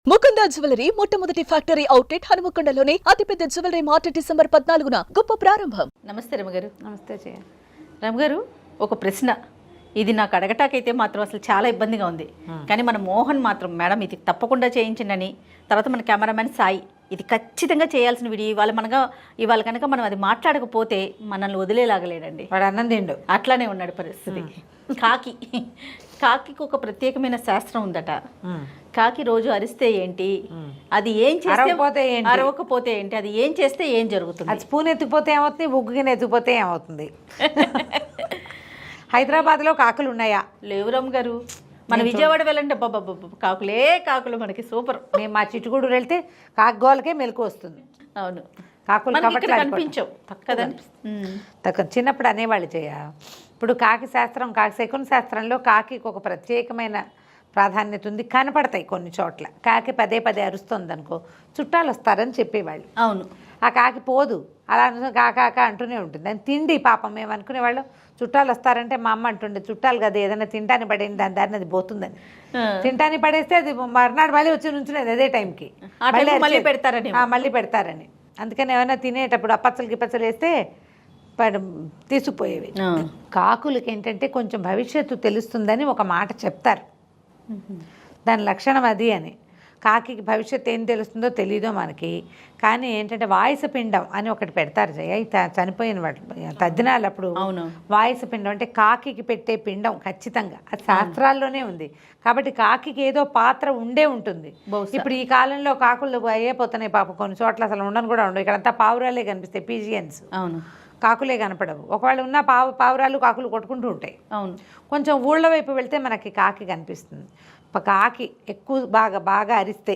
Mukunda jewellery మొట్టమొదటి factory outlet హనుమకొండలోనే అతిపెద్ద jewellery mart December 14న గొప్ప ప్రారంభం. నమస్తే రమగారు. నమస్తే జయ. రమగారు, ఒక ప్రశ్న. ఇది నాకు అడగటాకైతే మాత్రం అసలు చాలా ఇబ్బందిగా ఉంది. కానీ మన మోహన్ మాత్రం మేడం ఇది తప్పకుండా చేయించండి, తర్వాత మన కెమెరామెన్ సాయి ఇది ఖచ్చితంగా చేయాల్సిన వీడియో ఇవాళ కనుక మనం అది మాట్లాడకపోతే మనల్ని వదిలేలాగలేడండి. వాడు అన్నం తిండు. అట్లానే ఉన్నాడు పరిస్థితి. కాకి ఒక ప్రత్యేకమైన శాస్త్రం ఉందట. కాకి రోజు అరిస్తే ఏంటి, అది ఏం చేస్తే అరవకపోతే ఏంటి, అది ఏం చేస్తే ఏం జరుగుతుంది? అది స్పూన్ ఎత్తుకుపోతే ఏమవుతుంది, బుగ్గుగిన ఎత్తుకుపోతే ఏమవుతుంది? హైదరాబాద్లో కాకులు ఉన్నాయా? లేవు రమ్ గారు. మన విజయవాడ వెళ్ళండి, కాకులు మనకి సూపర్. మేము మా చిట్టుగూడు వెళ్తే కాకుగోలకే మెలకు వస్తుంది. అవును, కాకులు కనిపించవు. చిన్నప్పుడు అనేవాళ్ళు చేయ. ఇప్పుడు కాకి శకున శాస్త్రంలో కాకి ఒక ప్రత్యేకమైన ప్రాధాన్యత ఉంది. కనపడతాయి కొన్ని చోట్ల. కాకి పదే పదే అరుస్తుంది అనుకో, చుట్టాలు వస్తారని చెప్పేవాళ్ళు. అవును, ఆ కాకి పోదు, అలా కాక అంటూనే ఉంటుంది. దాన్ని తిండి పాపం మేము అనుకునేవాళ్ళం. చుట్టాలు వస్తారంటే మా అమ్మ అంటుండే, చుట్టాలు కదా ఏదైనా తింటాని పడేది, దాని దారిని అది పోతుందని. తింటాని పడేస్తే అది మర్నాడు మళ్ళీ వచ్చి నుంచునేది అదే టైంకి, మళ్ళీ పెడతారని. అందుకని ఏమైనా తినేటప్పుడు అప్పచ్చలు గిప్పచ్చలు వేస్తే తీసుకుపోయేవి. కాకులకి ఏంటంటే కొంచెం భవిష్యత్తు తెలుస్తుందని ఒక మాట చెప్తారు. దాని లక్షణం అది అని. కాకి భవిష్యత్తు ఏం తెలుస్తుందో తెలీదో మనకి, కానీ ఏంటంటే వాయస పిండం అని ఒకటి పెడతారు జయ. చనిపోయిన వాటి తద్దినాలప్పుడు వాయస పిండం అంటే కాకి పెట్టే పిండం ఖచ్చితంగా అది శాస్త్రాల్లోనే ఉంది. కాబట్టి కాకి ఏదో పాత్ర ఉండే ఉంటుంది. ఇప్పుడు ఈ కాలంలో కాకులు అయిపోతున్నాయి పాప, కొన్ని చోట్ల అసలు ఉండను కూడా ఉండవు. ఇక్కడంతా పావురాలే కనిపిస్తాయి, పీజియన్స్. అవును, కాకులే కనపడవు. ఒకవేళ ఉన్న పావురాలు కాకులు కొట్టుకుంటూ ఉంటాయి. అవును, కొంచెం ఊళ్ళ వైపు వెళ్తే మనకి కాకి కనిపిస్తుంది. కాకి ఎక్కువ బాగా అరిస్తే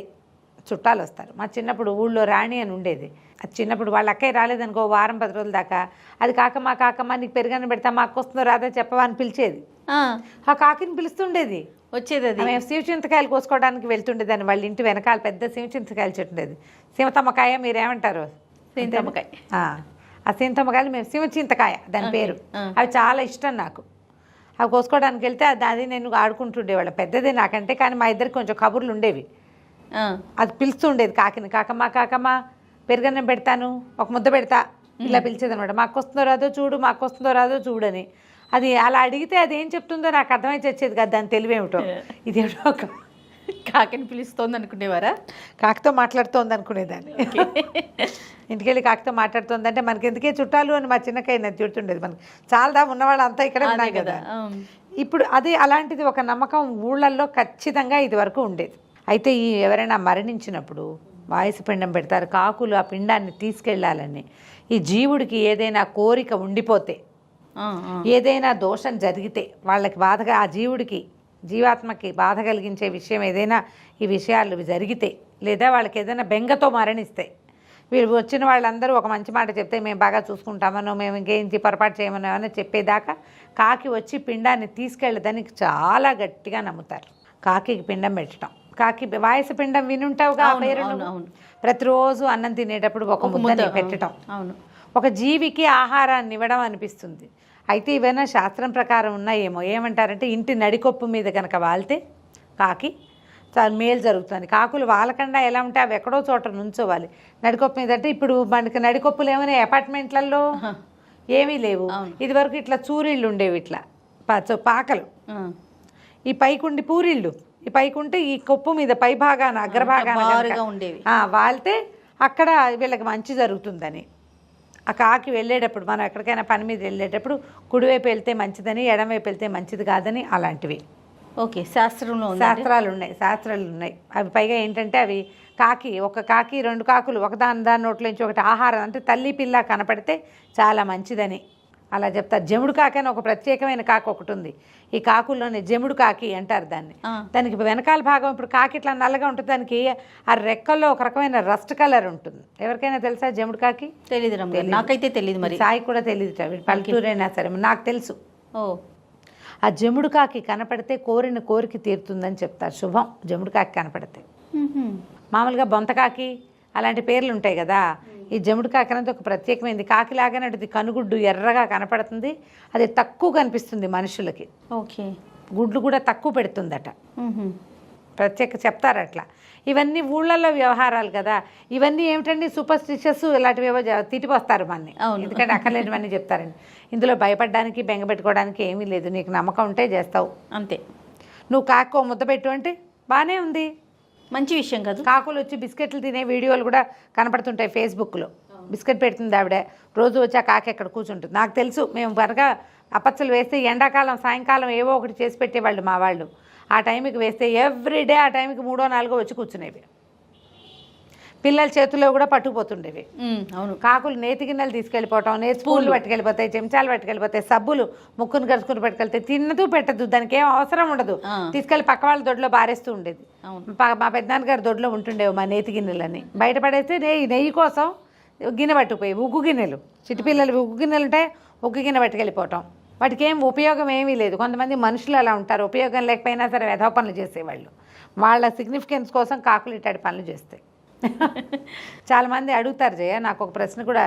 చుట్టాలు వస్తారు. మా చిన్నప్పుడు ఊళ్ళో రాణి అని ఉండేది. అది చిన్నప్పుడు వాళ్ళ అక్కయ్య రాలేదనుకో, వారం 10 రోజుల దాకా అది కాకమ్మ నీకు పెరుగన్న పెడతా, మా అక్క వస్తుందో రాదా చెప్పవా అని పిలిచేది. ఆ కాకిని పిలుస్తుండేది, వచ్చేది. అది మేము శివచింతకాయలు కోసుకోవడానికి వెళ్తుండేదాన్ని. వాళ్ళ ఇంటి వెనకాల పెద్ద శివచింతకాయలు చెట్టు ఉండేది. సీమతమ్మకాయ మీరేమంటారు? సింతమ్మకాయ. ఆ సింతమ్మకాయలు మేము శివచింతకాయ దాని పేరు. అవి చాలా ఇష్టం నాకు. అవి కోసుకోవడానికి వెళ్తే అది నేను ఆడుకుంటుండేవాళ్ళ. పెద్దదే నాకంటే, కానీ మా ఇద్దరికి కొంచెం కబుర్లు ఉండేవి. అది పిలుస్తుండేది కాకిని, కాకమ్మ పెరుగన్నం పెడతాను, ఒక ముద్ద పెడతా, ఇలా పిలిచేది అనమాట. మాకు వస్తుందో రాదో చూడని. అది అలా అడిగితే అది ఏం చెప్తుందో నాకు అర్థమై వచ్చేది కదా, దాని తెలివేమిటో. ఇదేమిటో ఒక కాకిని పిలుస్తోంది అనుకునేవారా? కాకితో మాట్లాడుతోంది అనుకునేదాన్ని. ఇంటికెళ్ళి కాకితో మాట్లాడుతుందంటే మనకి ఎందుకే చుట్టాలు అని మా చిన్నకై నాకు చూడుతుండేది. మనకి చాలా ఉన్నవాళ్ళు అంతా ఇక్కడే ఉన్నాయి కదా. ఇప్పుడు అది అలాంటిది ఒక నమ్మకం ఊళ్ళల్లో ఖచ్చితంగా ఇది వరకు ఉండేది. అయితే ఎవరైనా మరణించినప్పుడు వాయసు పిండం పెడతారు. కాకులు ఆ పిండాన్ని తీసుకెళ్ళాలని. ఈ జీవుడికి ఏదైనా కోరిక ఉండిపోతే, ఏదైనా దోషం జరిగితే, వాళ్ళకి బాధగా ఆ జీవాత్మకి బాధ కలిగించే విషయం ఏదైనా ఈ విషయాలు జరిగితే, లేదా వాళ్ళకి ఏదైనా బెంగతో మరణిస్తే, వీళ్ళు వచ్చిన వాళ్ళందరూ ఒక మంచి మాట చెప్తే మేము బాగా చూసుకుంటామనో, మేము ఇంకేం పొరపాటు చేయమనో అని చెప్పేదాకా కాకి వచ్చి పిండాన్ని తీసుకెళ్ళదని చాలా గట్టిగా నమ్ముతారు. కాకి పిండం పెట్టడం, కాకి వాయస పిండం వినుంటావుగా పేరు. ప్రతిరోజు అన్నం తినేటప్పుడు ఒక ముద్దని పెట్టడం. ఒక జీవికి ఆహారాన్ని ఇవ్వడం అనిపిస్తుంది. అయితే ఇవైనా శాస్త్రం ప్రకారం ఉన్నాయేమో. ఏమంటారంటే ఇంటి నడికొప్పు మీద కనుక వాలితే కాకి మేలు జరుగుతుంది. కాకులు వాలకుండా ఎలా ఉంటే అవి ఎక్కడో చోట నుంచోవాలి. నడికొప్పు మీద అంటే ఇప్పుడు మనకి నడికొప్పులు ఏమైనా అపార్ట్మెంట్లలో ఏమీ లేవు. ఇదివరకు ఇట్లా చూరిళ్ళు ఉండేవి, ఇట్లా పాకలు. ఈ పైకుండి పూరిళ్ళు, ఈ పైకుంటే ఈ కొప్పు మీద పై భాగాన అగ్రభాగాన ఉండేవి. వాలితే అక్కడ వీళ్ళకి మంచి జరుగుతుందని. ఆ కాకి వెళ్ళేటప్పుడు మనం ఎక్కడికైనా పని మీద వెళ్ళేటప్పుడు కుడివైపు వెళ్తే మంచిదని, ఎడమవైపు వెళ్తే మంచిది కాదని, అలాంటివి ఓకే శాస్త్రాలు ఉన్నాయి. అవి పైగా ఏంటంటే అవి ఒక కాకి 2 కాకులు ఒకదాని నోట్లోంచి ఒకటి ఆహారం అంటే తల్లి పిల్ల కనపడితే చాలా మంచిదని అలా చెప్తారు. జముడు కాకి అని ఒక ప్రత్యేకమైన కాకి ఒకటి ఉంది. ఈ కాకుల్లోనే జముడు కాకి అంటారు దాన్ని. దానికి వెనకాల భాగం ఇప్పుడు కాకి ఇట్లా నల్లగా ఉంటుంది, దానికి ఆ రెక్కల్లో ఒక రకమైన రస్ట్ కలర్ ఉంటుంది. ఎవరికైనా తెలుసా జముడు కాకి? తెలియదు, నాకైతే తెలియదు. మరి సాయి కూడా తెలియదు, పల్లెటూరైనా సరే నాకు తెలుసు. ఆ జముడు కాకి కనపడితే కోరిన కోరిక తీరుతుందని చెప్తారు. శుభం జముడు కాకి కనపడితే. మామూలుగా బొంతకాకి అలాంటి పేర్లు ఉంటాయి కదా. ఈ జముడు కాకి అనేది ఒక ప్రత్యేకమైనది. కాకిలాగానే అది కనుగుడ్డు ఎర్రగా కనపడుతుంది. అది తక్కువ కనిపిస్తుంది మనుషులకి. ఓకే, గుడ్లు కూడా తక్కువ పెడుతుందట. ప్రత్యేక చెప్తారు అట్లా. ఇవన్నీ ఊళ్ళల్లో వ్యవహారాలు కదా, ఇవన్నీ ఏమిటండి సూపర్ స్టిషియస్ ఇలాంటివేవో తిట్టిపోస్తారు మనని, ఎందుకంటే అక్కర్లేనివన్నీ చెప్తారండి. ఇందులో భయపడడానికి బెంగపెట్టుకోవడానికి ఏమీ లేదు. నీకు నమ్మకం ఉంటే చేస్తావు అంతే. నువ్వు కాకో ముద్ద పెట్టు అంటే బాగానే ఉంది, మంచి విషయం కాదు. కాకులు వచ్చి బిస్కెట్లు తినే వీడియోలు కూడా కనపడుతుంటాయి ఫేస్బుక్లో. బిస్కెట్ పెడుతుంది ఆవిడ, రోజు వచ్చి ఆ కాకి ఎక్కడ కూర్చుంటుంది. నాకు తెలుసు, మేము బరగా అపచ్చలు వేస్తే ఎండాకాలం సాయంకాలం ఏవో ఒకటి చేసి పెట్టేవాళ్ళు మా వాళ్ళు. ఆ టైంకి వేస్తే ఎవ్రీడే ఆ టైంకి 3 4 వచ్చి కూర్చునేవి. పిల్లల చేతుల్లో కూడా పట్టుకుపోతుండేవి. అవును. కాకులు నేతి గిన్నెలు తీసుకెళ్ళిపోవటం, నేతి స్పూన్లు పట్టుకెళ్ళిపోతాయి, చెంచాలు పట్టుకెళ్ళిపోతాయి, సబ్బులు ముక్కును కరుచుకుని పట్టుకెళ్తే తిన్నదు పెట్టదు, దానికి ఏం అవసరం ఉండదు, తీసుకెళ్ళి పక్క వాళ్ళ దొడ్లో బారేస్తూ ఉండేది. మా పెద్దనాన్నగారి దొడ్లో ఉంటుండేవి మా నేతి గిన్నెలని. బయటపడేస్తే నెయ్యి కోసం గిన్నె పట్టుకుపోయి, ఉగ్గు గిన్నెలు, చిట్టుపిల్లలు ఉగ్గు గిన్నెలు ఉంటాయి, ఉగ్గు గిన్నె పట్టుకెళ్ళిపోవటం. వాటికి ఏం ఉపయోగం ఏమీ లేదు. కొంతమంది మనుషులు అలా ఉంటారు, ఉపయోగం లేకపోయినా సరే వెధవ పనులు చేసేవాళ్ళు. వాళ్ళ సిగ్నిఫికెన్స్ కోసం కాకులు ఇట్లాంటి పనులు చేస్తాయి. చాలామంది అడుగుతారు జయ, నాకు ఒక ప్రశ్న కూడా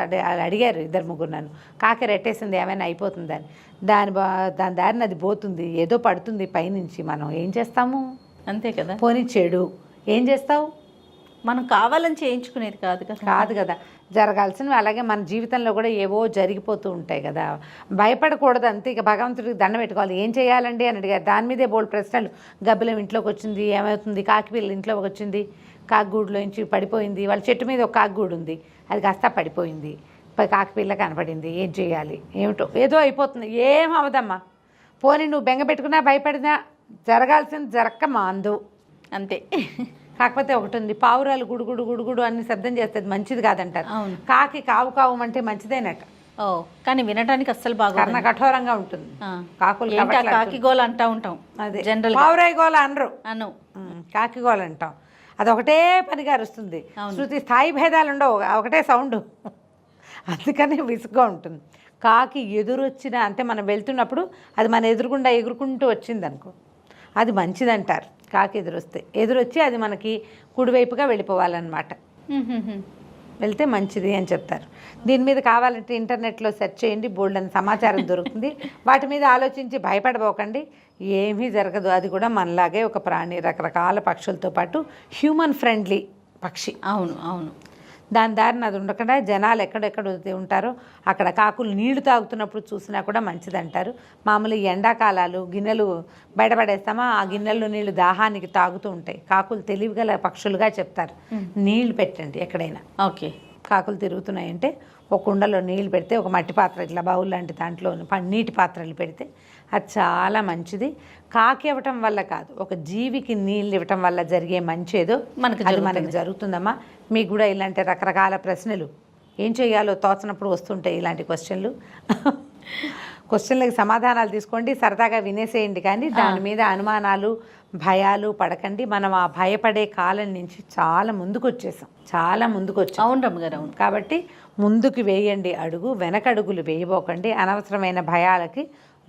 అడిగారు 2 3 నన్ను, కాకి రెట్టేసింది ఏమైనా అయిపోతుందని. దాని దారిని అది పోతుంది, ఏదో పడుతుంది పైనుంచి, మనం ఏం చేస్తాము? అంతే కదా. పోనీ చెడు ఏం చేస్తావు? మనం కావాలని చేయించుకునేది కాదు కదా. జరగాల్సినవి అలాగే మన జీవితంలో కూడా ఏవో జరిగిపోతూ ఉంటాయి కదా. భయపడకూడదు అంతే. ఇక భగవంతుడికి దండం పెట్టుకోవాలి. ఏం చేయాలండి అని అడిగారు. దాని మీదే బోల్డ్ ప్రశ్నలు. గబ్బిలం ఇంట్లోకి వచ్చింది, ఏమవుతుంది? కాకి పిల్ల ఇంట్లోకి వచ్చింది, కాకిగూడులోంచి పడిపోయింది. వాళ్ళ చెట్టు మీద ఒక కాకిగూడు ఉంది, అది కాస్త పడిపోయింది, కాకి పిల్ల కనపడింది, ఏం చేయాలి? ఏమిటో ఏదో అయిపోతుంది. ఏం అవదమ్మా, పోనీ నువ్వు బెంగ పెట్టుకున్నా భయపడినా జరగాల్సింది జరక్క మాందు అంతే. కాకపోతే ఒకటి ఉంది, పావురాలు గుడుగుడు గుడుగుడు అన్ని శబ్దం చేస్తుంది, మంచిది కాదంటారు. కాకి కావు కావు అంటే మంచిదేనట. కానీ వినడానికి అస్సలు బాగా కర్ణ కఠోరంగా ఉంటుంది. కాకులు కాకి గోల అంటా ఉంటాం, అదే జనరల్. పావురాయి గోల అనరు, కాకి గోల అంటాం. అదొకటే పనిగా అరుస్తుంది. శృతి స్థాయి భేదాలు ఉండవు, ఒకటే సౌండ్, అందుకనే విసుగ్గా ఉంటుంది. కాకి ఎదురొచ్చినా అంటే మనం వెళ్తున్నప్పుడు అది మన ఎదురుగుండా ఎగురుకుంటూ వచ్చింది అనుకో, అది మంచిదంటారు. కాకి ఎదురొచ్చి అది మనకి కుడివైపుగా వెళ్ళిపోవాలన్నమాట, వెళ్తే మంచిది అని చెప్తారు. దీని మీద కావాలంటే ఇంటర్నెట్లో సెర్చ్ చేయండి, బోల్డ్ అని సమాచారం దొరుకుతుంది. వాటి మీద ఆలోచించి భయపడబోకండి, ఏమీ జరగదు. అది కూడా మనలాగే ఒక ప్రాణి, రకరకాల పక్షులతో పాటు హ్యూమన్ ఫ్రెండ్లీ పక్షి. అవును అవును. దాని దారిని అది ఉండకుండా జనాలు ఎక్కడెక్కడ ఉంటారో అక్కడ కాకులు నీళ్లు తాగుతున్నప్పుడు చూసినా కూడా మంచిదంటారు. మామూలు ఎండాకాలాలు గిన్నెలు బయటపడేస్తామా, ఆ గిన్నెల్లో నీళ్లు దాహానికి తాగుతూ ఉంటాయి. కాకులు తెలివిగల పక్షులుగా చెప్తారు. నీళ్లు పెట్టండి ఎక్కడైనా. ఓకే. కాకులు తిరుగుతున్నాయంటే ఒక కుండలో నీళ్ళు పెడితే, ఒక మట్టి పాత్ర ఇట్లా బౌల్ లాంటి దాంట్లో నీటి పాత్రలు పెడితే అది చాలా మంచిది. కాకి ఇవ్వటం వల్ల కాదు, ఒక జీవికి నీళ్ళు ఇవ్వటం వల్ల జరిగే మంచేదో మనకి జరుగుతుందమ్మా. మీకు కూడా ఇలాంటి రకరకాల ప్రశ్నలు ఏం చేయాలో తోచనప్పుడు వస్తుంటాయి, ఇలాంటి క్వశ్చన్లకి సమాధానాలు తీసుకోండి, సరదాగా వినేసేయండి. కానీ దాని మీద అనుమానాలు భయాలు పడకండి. మనం ఆ భయపడే కాలం నుంచి చాలా ముందుకు వచ్చేసాం. అవును రమ్మగారు, అవును. కాబట్టి ముందుకు వేయండి అడుగు, వెనకడుగులు వేయబోకండి. అనవసరమైన భయాలకి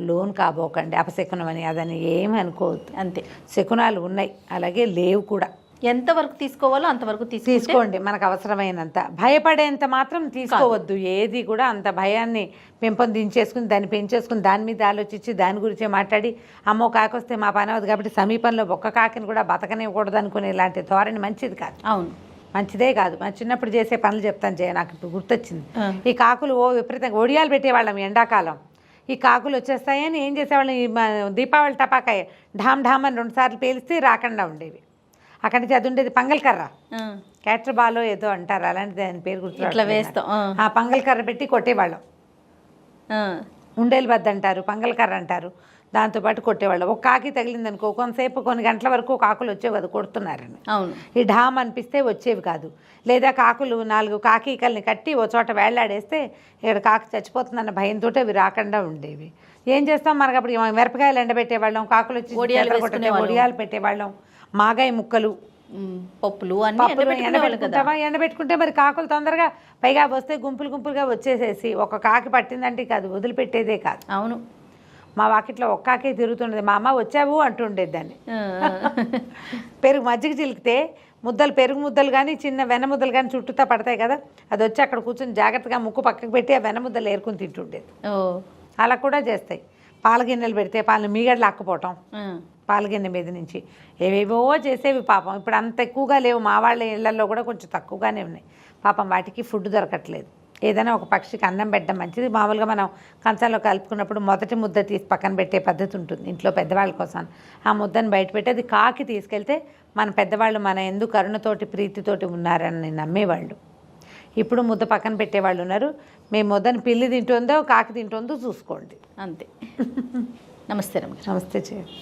లోన్ కాబోకండి. అపశకునమని అదని ఏమి అనుకోవద్దు. అంతే. శకునాలు ఉన్నాయి, అలాగే లేవు కూడా. ఎంతవరకు తీసుకోవాలో అంతవరకు తీసుకోండి, మనకు అవసరమైనంత. భయపడేంత మాత్రం తీసుకోవద్దు ఏది కూడా. అంత భయాన్ని పెంపొందించేసుకుని దాన్ని పెంచేసుకుని దాని మీద ఆలోచించి దాని గురించే మాట్లాడి అమ్మో కాకి వస్తే మా పని అవ్వదు కాబట్టి సమీపంలో ఒక్క కాకిని కూడా బతకనివ్వకూడదు అనుకునే ఇలాంటి ధోరణి మంచిది కాదు. అవును, మంచిదే కాదు. మన చిన్నప్పుడు చేసే పనులు చెప్తాను జయ, నాకు ఇప్పుడు గుర్తొచ్చింది. ఈ కాకులు విపరీతంగా ఒడియాలు పెట్టేవాళ్ళం ఎండాకాలం. ఈ కాకులు వచ్చేస్తాయని ఏం చేసేవాళ్ళం, ఈ దీపావళి టపాకాయ ఢామ్ ఢామ్ అని 2 సార్లు పేలిస్తే రాకుండా ఉండేవి. అక్కడి నుంచి అది ఉండేది పంగల్కర్ర, క్యాటర్ బాలో ఏదో అంటారు, అలాంటిది దాని పేరు గుర్తు. ఇట్లా వేస్తాం. ఆ పంగల్కర్ర పెట్టి కొట్టేవాళ్ళం. ఉండేలు బద్ద అంటారు, పంగల్కర్ర అంటారు. దాంతోపాటు కొట్టేవాళ్ళం. ఒక కాకి తగిలింది అనుకో, కొంతసేపు కొన్ని గంటల వరకు కాకులు వచ్చేవి కదా కొడుతున్నారని. అవును. ఈ ఢామ్ అనిపిస్తే వచ్చేవి కాదు. లేదా కాకులు 4 కాకీకల్ని కట్టి ఓ చోట వేళ్లాడేస్తే ఇక్కడ కాకి చచ్చిపోతుందన్న భయంతో అవి రాకుండా ఉండేవి. ఏం చేస్తాం, మనకు అప్పుడు మిరపకాయలు ఎండబెట్టేవాళ్ళం, కాకులు వచ్చి ఒడియాలు పెట్టేవాళ్ళం, మాగాయ ముక్కలు, పప్పులు ఎండబెట్టుకుంటే మరి కాకులు తొందరగా పైగా వస్తే గుంపులుగా వచ్చేసేసి ఒక కాకి పట్టిందంటే కాదు వదిలిపెట్టేదే కాదు. అవును. మా వాకిట్లో ఒక్కాకే తిరుగుతుండేది. మా అమ్మ వచ్చావు అంటుండేది దాన్ని. పెరుగు మజ్జిగ చిలికితే ముద్దలు, పెరుగు ముద్దలు కానీ చిన్న వెన్న ముద్దలు కానీ చుట్టూతా పడతాయి కదా, అది వచ్చి అక్కడ కూర్చొని జాగ్రత్తగా ముక్కు పక్కకు పెట్టి ఆ వెన్న ముద్దలు ఏరుకుని తింటుండేది. అలా కూడా చేస్తాయి. పాలగిన్నెలు పెడితే పాలు మీగడ లాక్కుపోవటం ఆ, పాలగిన్నె మీద నుంచి ఏవేవో చేసేవి పాపం. ఇప్పుడు అంత ఎక్కువగా లేవు, మా వాళ్ళ ఇళ్లలో కూడా కొంచెం తక్కువగానే ఉన్నాయి. పాపం వాటికి ఫుడ్ దొరకట్లేదు. ఏదైనా ఒక పక్షికి అన్నం పెట్టడం మంచిది. మామూలుగా మనం కంచంలో కలుపుకున్నప్పుడు మొదటి ముద్ద తీసి పక్కన పెట్టే పద్ధతి ఉంటుంది ఇంట్లో పెద్దవాళ్ళ కోసం. ఆ ముద్దను బయట పెట్టి అది కాకి తీసుకెళ్తే మన పెద్దవాళ్ళు మన ఎందుకు కరుణతోటి ప్రీతితోటి ఉన్నారని నమ్మేవాళ్ళు. ఇప్పుడు ముద్ద పక్కన పెట్టేవాళ్ళు ఉన్నారు. మేము ముద్దను పిల్లి తింటుందో కాకి తింటుందో చూసుకోండి. అంతే. నమస్తే రమ్య. నమస్తే చేయండి.